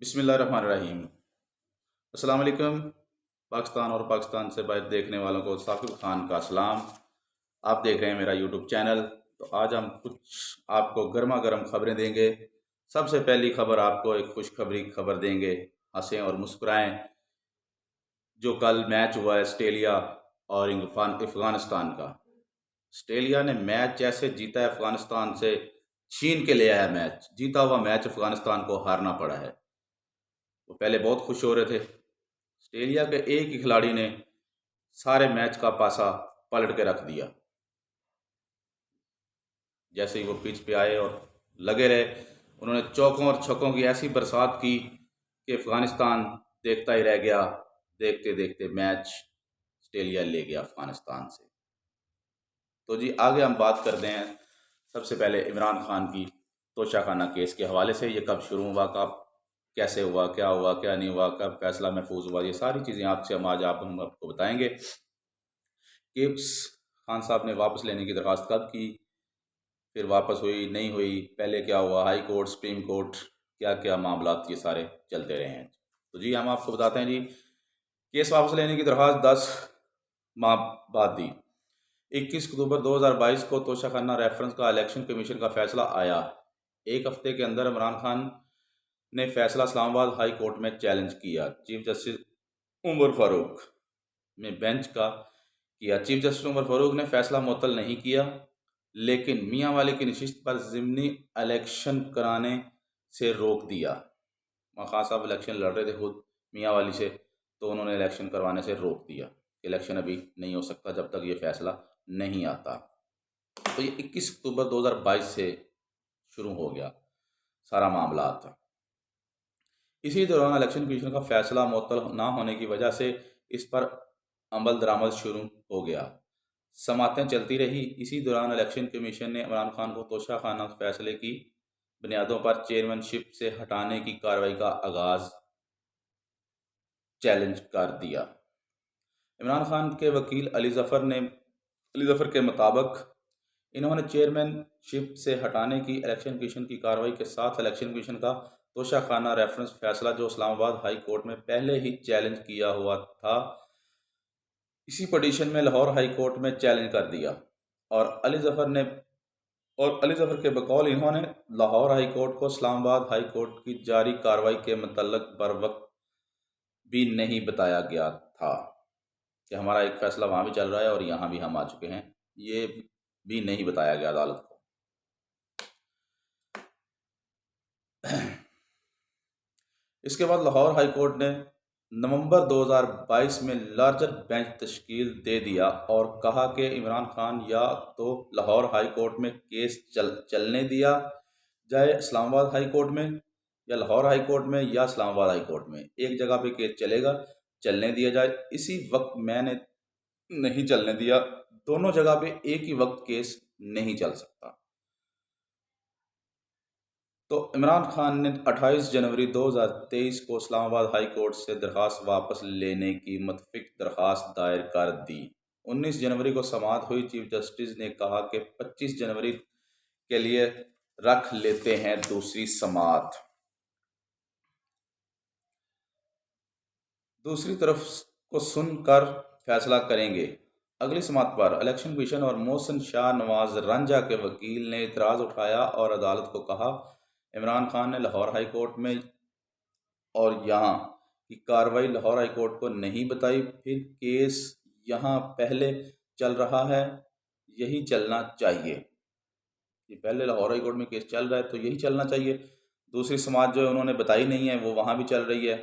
बिस्मिल्लाहिर्रहमानिर्रहीम। अस्सलाम वालेकुम। पाकिस्तान और पाकिस्तान से बाहर देखने वालों को साकिब खान का सलाम। आप देख रहे हैं मेरा यूट्यूब चैनल। तो आज हम कुछ आपको गर्मा गर्म खबरें देंगे। सबसे पहली खबर, आपको एक खुशखबरी खबर देंगे। हंसें और मुस्कुराएं। जो कल मैच हुआ है ऑस्ट्रेलिया और अफगानिस्तान का। ऑस्ट्रेलिया ने मैच ऐसे जीता है अफगानिस्तान से, छीन के ले आया मैच। जीता हुआ मैच अफगानिस्तान को हारना पड़ा है। वो पहले बहुत खुश हो रहे थे। ऑस्ट्रेलिया के एक ही खिलाड़ी ने सारे मैच का पासा पलट के रख दिया। जैसे ही वो पिच पे आए और लगे रहे, उन्होंने चौकों और छक्कों की ऐसी बरसात की कि अफगानिस्तान देखता ही रह गया। देखते देखते मैच ऑस्ट्रेलिया ले गया अफगानिस्तान से। तो जी आगे हम बात करते हैं। सबसे पहले इमरान खान की तोशाखाना केस के हवाले से। ये कब शुरू हुआ, कब कैसे हुआ, क्या नहीं हुआ, कब फैसला महफूज हुआ, ये सारी चीज़ें आपसे हम आपको बताएंगे। किप्स खान साहब ने वापस लेने की दरख्वास्त कब की, फिर वापस हुई नहीं हुई, पहले क्या हुआ, हाई कोर्ट, सुप्रीम कोर्ट, क्या क्या मामला, ये सारे चलते रहे हैं। तो जी हम आपको बताते हैं जी। केस वापस लेने की दरख्वास्त 10 माह बाद दी। 21 अक्टूबर 2022 को तोशाखाना रेफरेंस का इलेक्शन कमीशन का फैसला आया। एक हफ्ते के अंदर इमरान खान ने फैसला इस्लामाबाद हाई कोर्ट में चैलेंज किया। चीफ जस्टिस उमर फारूक ने बेंच का किया। चीफ जस्टिस उमर फारूक ने फैसला मुअत्तल नहीं किया, लेकिन मियां वाली की नशिस्त पर ज़िमनी इलेक्शन कराने से रोक दिया। खान साहब इलेक्शन लड़ रहे थे खुद मियां वाली से, तो उन्होंने इलेक्शन करवाने से रोक दिया। इलेक्शन अभी नहीं हो सकता जब तक ये फैसला नहीं आता। तो ये 21 अक्टूबर 2022 से शुरू हो गया सारा मामला था। इसी दौरान इलेक्शन कमीशन का फैसला मुअत्तल ना होने की वजह से इस पर अमल दरामद शुरू हो गया। समातें चलती रही। इसी दौरान इलेक्शन कमीशन ने इमरान खान को तोशाखाना फैसले की बुनियादों पर चेयरमैनशिप से हटाने की कार्रवाई का आगाज चैलेंज कर दिया। इमरान खान के वकील अली जफर के मुताबिक इन्होंने चेयरमैनशिप से हटाने की इलेक्शन कमीशन की कार्रवाई के साथ इलेक्शन कमीशन का तोशाखाना रेफरेंस फैसला, जो इस्लामाबाद हाई कोर्ट में पहले ही चैलेंज किया हुआ था, इसी पिटीशन में लाहौर हाई कोर्ट में चैलेंज कर दिया। और अली जफर के बकौल इन्होंने लाहौर हाई कोर्ट को इस्लामाबाद हाई कोर्ट की जारी कार्रवाई के मतलब बर वक्त भी नहीं बताया गया था कि हमारा एक फैसला वहाँ भी चल रहा है और यहाँ भी हम आ चुके हैं। ये भी नहीं बताया गया अदालत को। इसके बाद लाहौर हाई कोर्ट ने नवंबर 2022 में लार्जर बेंच तश्कील दे दिया और कहा कि इमरान खान या तो लाहौर हाई कोर्ट में केस चलने दिया जाए इस्लामाबाद हाई कोर्ट में, या लाहौर हाई कोर्ट में या इस्लामाबाद हाई कोर्ट में, एक जगह पे केस चलेगा, चलने दिया जाए। इसी वक्त मैंने नहीं चलने दिया। दोनों जगह पे एक ही वक्त केस नहीं चल सकता। तो इमरान खान ने 28 जनवरी 2023 को इस्लामाबाद हाई कोर्ट से दरख्वास्त वापस लेने की मुतफिक दरख्वास्त दायर कर दी। 19 जनवरी को समाअत हुई। चीफ जस्टिस ने कहा कि 25 जनवरी के लिए रख लेते हैं दूसरी समाअत। दूसरी तरफ को सुनकर फैसला करेंगे। अगली समाअत पर इलेक्शन कमीशन और मोहसिन शाह नवाज रंजा के वकील ने इतराज़ उठाया और अदालत को कहा, इमरान खान ने लाहौर हाई कोर्ट में और यहाँ की कार्रवाई लाहौर हाई कोर्ट को नहीं बताई, फिर केस यहाँ पहले चल रहा है, यही चलना चाहिए। ये पहले लाहौर हाई कोर्ट में केस चल रहा है तो यही चलना चाहिए। दूसरी समाअत जो है उन्होंने बताई नहीं है, वो वहाँ भी चल रही है,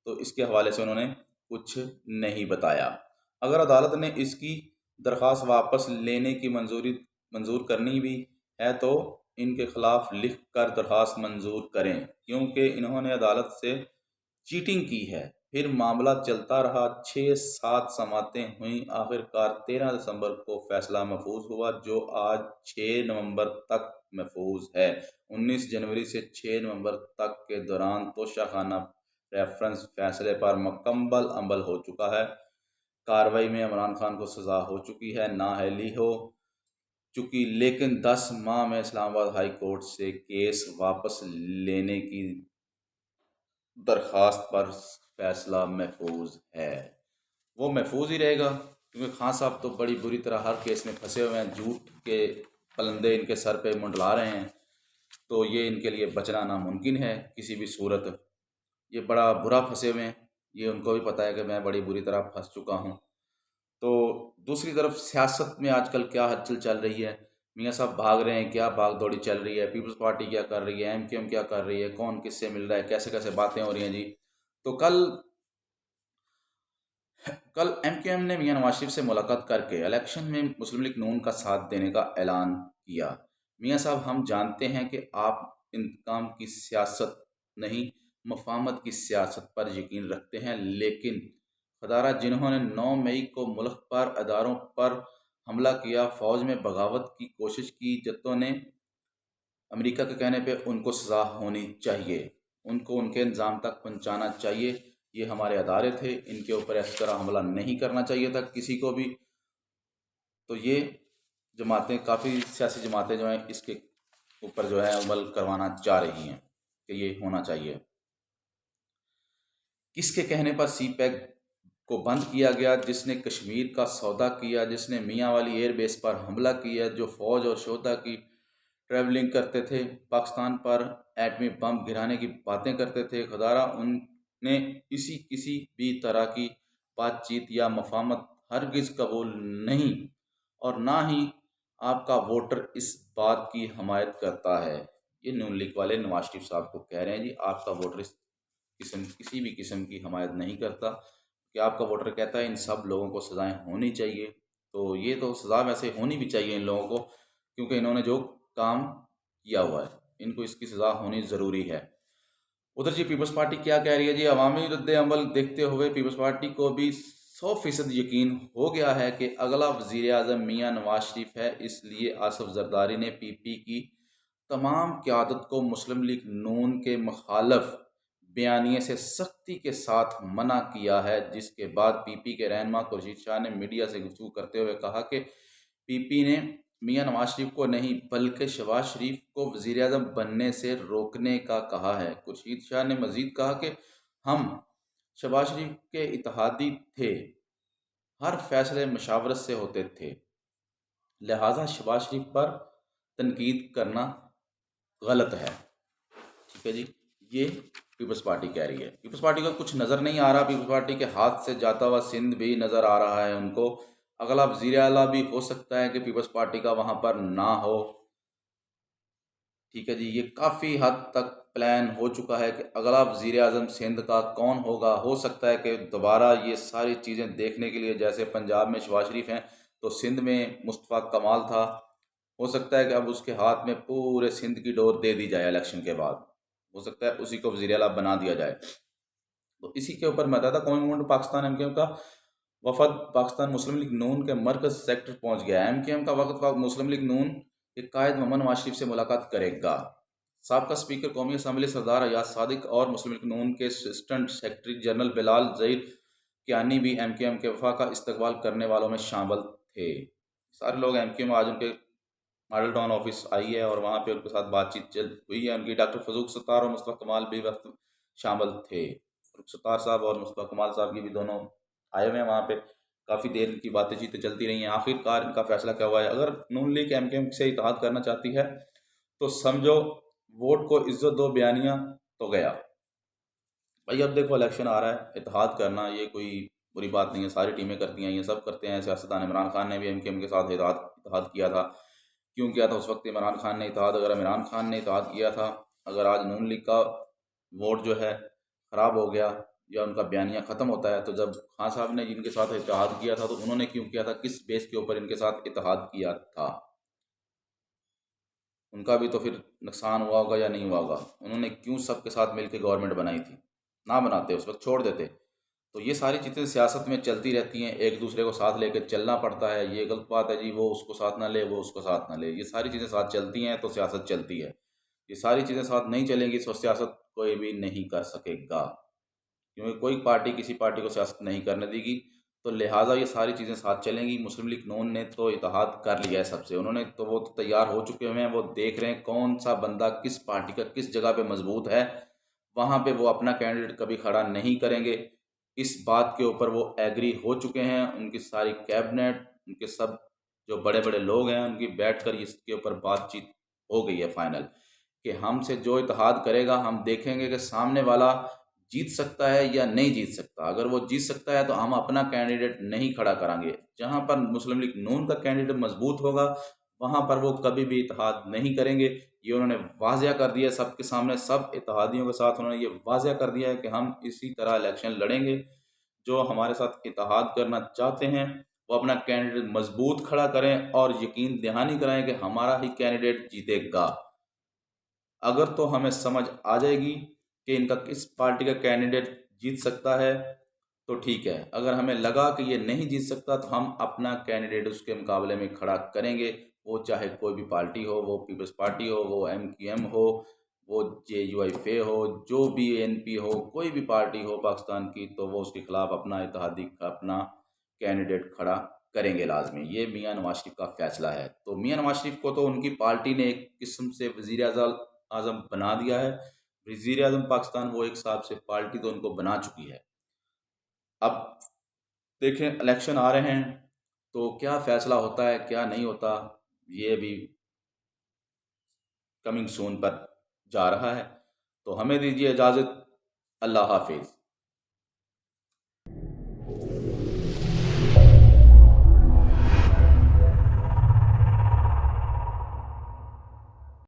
तो इसके हवाले से उन्होंने कुछ नहीं बताया। अगर अदालत ने इसकी दरख्वास्त वापस लेने की मंजूर करनी भी है तो इनके खिलाफ लिख कर दरख्वास्त मंजूर करें, क्योंकि इन्होंने अदालत से चीटिंग की है। फिर मामला चलता रहा। 6-7 समातें हुई। आखिरकार 13 दिसंबर को फैसला महफूज हुआ, जो आज 6 नवंबर तक महफूज है। 19 जनवरी से 6 नवंबर तक के दौरान तोशाखाना रेफरेंस फैसले पर मुकम्मल अमल हो चुका है। कार्रवाई में इमरान खान को सज़ा हो चुकी है, नाअहली हो चुकी, लेकिन 10 माह में इस्लामाबाद हाई कोर्ट से केस वापस लेने की दरख्वास्त पर फैसला महफूज है, वो महफूज ही रहेगा, क्योंकि खान साहब तो बड़ी बुरी तरह हर केस में फंसे हुए हैं, झूठ के पलंदे इनके सर पे मंडला रहे हैं, तो ये इनके लिए बचना नामुमकिन है किसी भी सूरत। ये बड़ा बुरा फंसे हुए हैं, ये उनको भी पता है कि मैं बड़ी बुरी तरह फंस चुका हूँ। तो दूसरी तरफ सियासत में आजकल क्या हलचल चल रही है, मियाँ साहब भाग रहे हैं, क्या भाग दौड़ी चल रही है, पीपल्स पार्टी क्या कर रही है, एमक्यूएम क्या कर रही है, कौन किससे मिल रहा है, कैसे कैसे बातें हो रही हैं जी। तो कल कल एमक्यूएम ने मियाँ नवाज शरीफ से मुलाकात करके इलेक्शन में मुस्लिम लीग नून का साथ देने का ऐलान किया। मियाँ साहब, हम जानते हैं कि आप इंतकाम की सियासत नहीं, मफाहमत की सियासत पर यकीन रखते हैं, लेकिन खदारा जिन्होंने 9 मई को मुल्क पर अदारों पर हमला किया, फ़ौज में बगावत की कोशिश की, जितों ने अमेरिका के कहने पे उनको सज़ा होनी चाहिए, उनको उनके इंजाम तक पहुंचाना चाहिए। ये हमारे अदारे थे, इनके ऊपर इस तरह हमला नहीं करना चाहिए था किसी को भी। तो ये जमातें, काफ़ी सियासी जमातें जो हैं, इसके ऊपर जो है अमल करवाना चाह रही हैं कि ये होना चाहिए। किसके कहने पर सी पैक को बंद किया गया? जिसने कश्मीर का सौदा किया, जिसने मियाँ वाली एयरबेस पर हमला किया, जो फ़ौज और शोता की ट्रैवलिंग करते थे, पाकिस्तान पर एटमी बम गिराने की बातें करते थे, खुदारा उनने इसी किसी भी तरह की बातचीत या मफाहमत हरगिज़ कबूल नहीं, और ना ही आपका वोटर इस बात की हमायत करता है। ये नून लीग वाले नवाज शरीफ साहब को कह रहे हैं जी, आपका वोटर इस किसी भी किस्म की हमायत नहीं करता, कि आपका वोटर कहता है इन सब लोगों को सज़ाएं होनी चाहिए। तो ये तो सज़ा वैसे होनी भी चाहिए इन लोगों को, क्योंकि इन्होंने जो काम किया हुआ है, इनको इसकी सज़ा होनी ज़रूरी है। उधर जी पीपल्स पार्टी क्या कह रही है जी? अवामी रद्द अमल देखते हुए पीपल्स पार्टी को भी 100% यकीन हो गया है कि अगला वज़ीर आज़म मियाँ नवाज शरीफ है, इसलिए आसफ जरदारी ने पीपी की तमाम क़यादत को मुस्लिम लीग नून के मुखालफ बयानिए से सख्ती के साथ मना किया है, जिसके बाद पीपी के रहनुमा खुर्शीद शाह ने मीडिया से गुफ्तगू करते हुए कहा कि पीपी ने मियाँ नवाज शरीफ को नहीं बल्कि शहबाज शरीफ को वज़ीर आज़म बनने से रोकने का कहा है। खुर्शीद शाह ने मज़ीद कहा कि हम शहबाज शरीफ के इत्तेहादी थे, हर फैसले मशावरत से होते थे, लिहाजा शहबाज शरीफ पर तनकीद करना गलत है। ठीक है जी, ये पीपल्स पार्टी कह रही है। पीपल्स पार्टी को कुछ नज़र नहीं आ रहा, पीपल्स पार्टी के हाथ से जाता हुआ सिंध भी नज़र आ रहा है उनको। अगला वज़ीर आला भी हो सकता है कि पीपल्स पार्टी का वहाँ पर ना हो। ठीक है जी, ये काफ़ी हद तक प्लान हो चुका है कि अगला वज़ीर आज़म सिंध का कौन होगा। हो सकता है कि दोबारा ये सारी चीज़ें देखने के लिए, जैसे पंजाब में शहबाज शरीफ हैं तो सिंध में मुस्तफ़ा कमाल था, हो सकता है कि अब उसके हाथ में पूरे सिंध की डोर दे दी जाए इलेक्शन के बाद, हो सकता है उसी को वज़ीर आला बना दिया जाए। तो इसी के ऊपर मैं बताया था, कौमी मूवमेंट पाकिस्तान एमक्यूएम का वफद पाकिस्तान मुस्लिम लीग नून के मरकज सेक्टर पहुंच गया। एमक्यूएम का वफद मुस्लिम लीग नून के कायद मोहम्मद नवाज शरीफ से मुलाकात करेगा। साबका स्पीकर कौमी असम्बली सरदार अयाज सादिक और मुस्लिम लीग नून के assistant secretary general Bilal Zaheer Kiani भी एमक्यूएम के वफा का इस्तकबाल करने वालों में शामिल थे। सारे लोग एमक्यूएम आज उनके मॉडल टाउन ऑफिस आई है और वहाँ पे उनके साथ बातचीत चल हुई है उनकी। डॉक्टर फजूक सत्तार और मुस्तफ़ा कमाल भी वक्त शामिल थे। सत्तार साहब और मुस्तफ़ा कमाल साहब की भी दोनों आए हुए हैं वहाँ पे, काफ़ी देर इनकी बातें चीतें चलती रही हैं। आखिरकार इनका फैसला क्या हुआ है? अगर नून लीग एमक्यूएम से इत्तेहाद करना चाहती है तो समझो वोट को इज्जत दो, बयानिया तो गया भाई। अब देखो इलेक्शन आ रहा है, इत्तेहाद करना ये कोई बुरी बात नहीं है, सारी टीमें करती हैं, ये सब करते हैं। सियासतदान इमरान खान ने भी एमक्यूएम के साथ इत्तेहाद किया था। क्यों किया था उस वक्त इमरान खान ने इत्तेहाद? अगर इमरान खान ने इत्तेहाद किया था, अगर आज नून लीग का वोट जो है ख़राब हो गया या उनका बयानिया ख़त्म होता है, तो जब खान साहब ने जिनके साथ इत्तेहाद किया था तो उन्होंने क्यों किया था, किस बेस के ऊपर इनके साथ इत्तेहाद किया था? उनका भी तो फिर नुकसान हुआ होगा या नहीं हुआ होगा? उन्होंने क्यों सबके साथ मिलकर गवर्नमेंट बनाई थी? ना बनाते, उस वक्त छोड़ देते। तो ये सारी चीज़ें सियासत में चलती रहती हैं, एक दूसरे को साथ लेकर चलना पड़ता है। ये गलत बात है जी, वो उसको साथ ना ले, वो उसको साथ ना ले, ये सारी चीज़ें साथ चलती हैं तो सियासत चलती है। ये सारी चीज़ें साथ नहीं चलेंगी तो सियासत कोई भी नहीं कर सकेगा, क्योंकि कोई पार्टी किसी पार्टी को सियासत नहीं करने देगी। तो लिहाजा ये सारी चीज़ें साथ चलेंगी। मुस्लिम लीग नून ने तो इत्तेहाद कर लिया है सबसे, उन्होंने तो वो तो तैयार हो चुके हुए हैं, वो देख रहे हैं कौन सा बंदा किस पार्टी का किस जगह पे मजबूत है, वहाँ पे वो अपना कैंडिडेट कभी खड़ा नहीं करेंगे। इस बात के ऊपर वो एग्री हो चुके हैं। उनकी सारी कैबिनेट, उनके सब जो बड़े बड़े लोग हैं, उनकी बैठकर इसके ऊपर बातचीत हो गई है फाइनल, कि हमसे जो इत्तेहाद करेगा हम देखेंगे कि सामने वाला जीत सकता है या नहीं जीत सकता। अगर वो जीत सकता है तो हम अपना कैंडिडेट नहीं खड़ा करांगे। जहाँ पर मुस्लिम लीग नून का कैंडिडेट मजबूत होगा वहाँ पर वो कभी भी इत्तेहाद नहीं करेंगे। ये उन्होंने वाज़िया कर दिया सबके सामने, सब इत्तेहादियों के साथ उन्होंने ये वाज़िया कर दिया है कि हम इसी तरह इलेक्शन लड़ेंगे। जो हमारे साथ इत्तेहाद करना चाहते हैं वो अपना कैंडिडेट मजबूत खड़ा करें और यकीन दहानी कराएं कि हमारा ही कैंडिडेट जीतेगा। अगर तो हमें समझ आ जाएगी कि इनका किस पार्टी का कैंडिडेट जीत सकता है तो ठीक है। अगर हमें लगा कि ये नहीं जीत सकता तो हम अपना कैंडिडेट उसके मुकाबले में खड़ा करेंगे। वो चाहे कोई भी पार्टी हो, वो पीपल्स पार्टी हो, वो MQM हो, वो JUIFA हो, जो भी ANP हो, कोई भी पार्टी हो पाकिस्तान की, तो वो उसके खिलाफ अपना इत्तेहादी अपना कैंडिडेट खड़ा करेंगे लाजमी। ये मियाँ नवाज शरीफ का फैसला है। तो मियाँ नवाज शरीफ को तो उनकी पार्टी ने एक किस्म से वजीर आज़म बना दिया है। वजीर आज़म पाकिस्तान वो एक हिसाब से पार्टी तो उनको बना चुकी है। अब देखें इलेक्शन आ रहे हैं तो क्या फैसला होता है क्या नहीं होता, ये भी कमिंग सून पर जा रहा है। तो हमें दीजिए इजाज़त। अल्लाह हाफिज़।